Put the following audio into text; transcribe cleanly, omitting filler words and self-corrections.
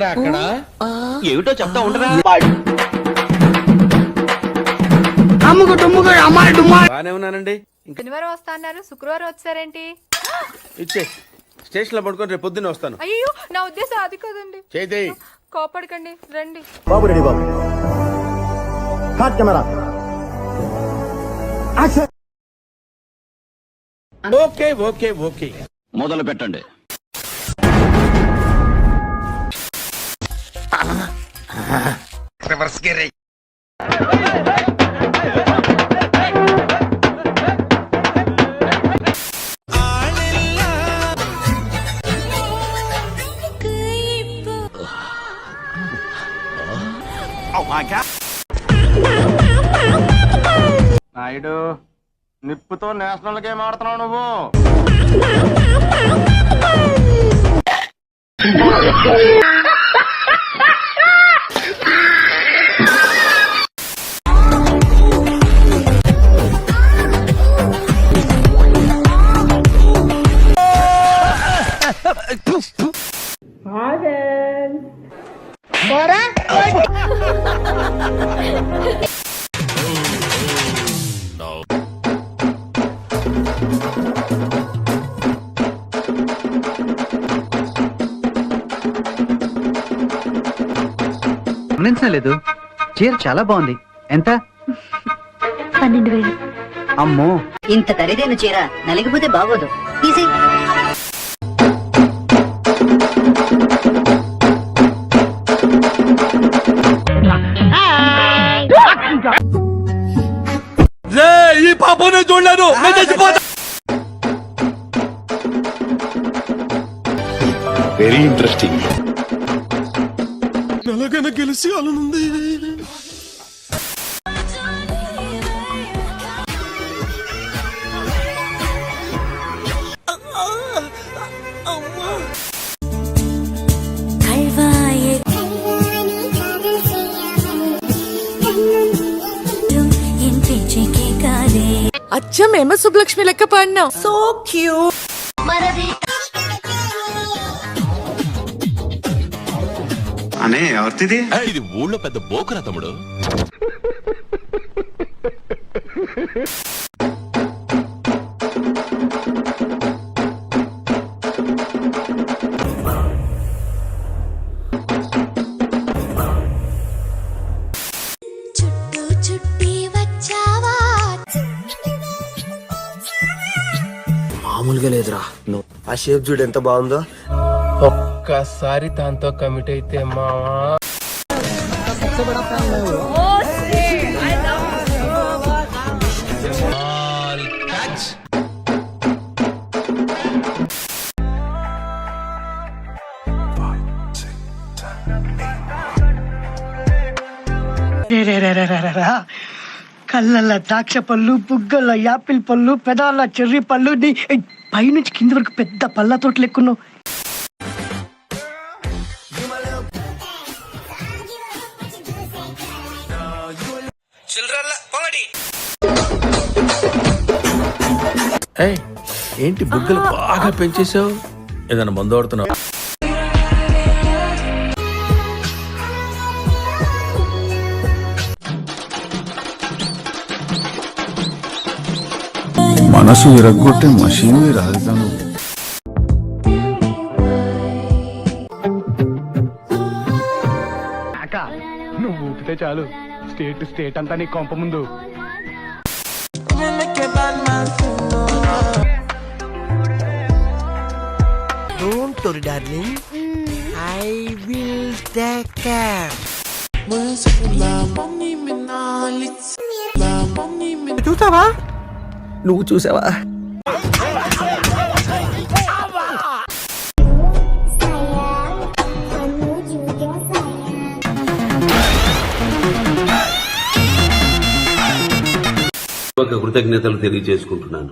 జరుగుతుందిరా అక్కడ? ఏమిటో చెప్తా ఉండరా. బానే ఉన్నానండి. శనివారం వస్తా అన్నారు, శుక్రవారం వచ్చారేంటి? ఇచ్చే స్టేషన్ లో పడుకొని రేపు పొద్దున్న వస్తాను. అయ్యో నా ఉద్దేశం అది కదండి. చేతి కోపడకండి, రండి. బాబు రెడీ బాబు. Hot camera. Okay okay okay మొదలు పెట్టండి. నాయుడు నిప్పుతో నేషనల్ గేమ్ ఆడుతున్నావు నువ్వు. గమనించలేదు. చీర చాలా బాగుంది. ఎంత? 12,000. అమ్మో, ఇంత ఖరీదైన చీర నలిగిపోతే బాగోదు. తీసి ఈ పాపనే చూడలేదు. Very interesting. ఎలాగైనా గెలిచి అలానుంది. అచ్చం ఏమో సుబ్బలక్ష్మి లెక్క పాడినా. So cute. అనే ఎవరిది? ఇది ఊళ్ళో పెద్ద బోకురా తమ్ముడు. మామూలుగా లేదురా. ఆ షేప్ చూడు ఎంత బాగుందో. ఒక్కసారి దాంతో కమిట్ అయితే మావా. కళ్ళల్లో ద్రాక్ష పళ్ళు, బుగ్గల్లో యాపిల్ పళ్ళు, పెదాల చెర్రీ పళ్ళు, పైనుంచి కింది వరకు పెద్ద పళ్ళ తోట లెక్కున్నావు. ఏంటి బుగ్గలు బాగా పెంచేసావు? ఏదైనా మందు ఆడుతున్నావు? మనసు విరగ్గొట్టే మషీన్ రాజధాను. నువ్వు ఊపితే చాలు, స్టేట్ అంతా నీ కొంప ముందు. Don't worry, darling. I will take care. చూసావా? నువ్వు చూసావా? కృతజ్ఞతలు తెలియజేసుకుంటున్నాను.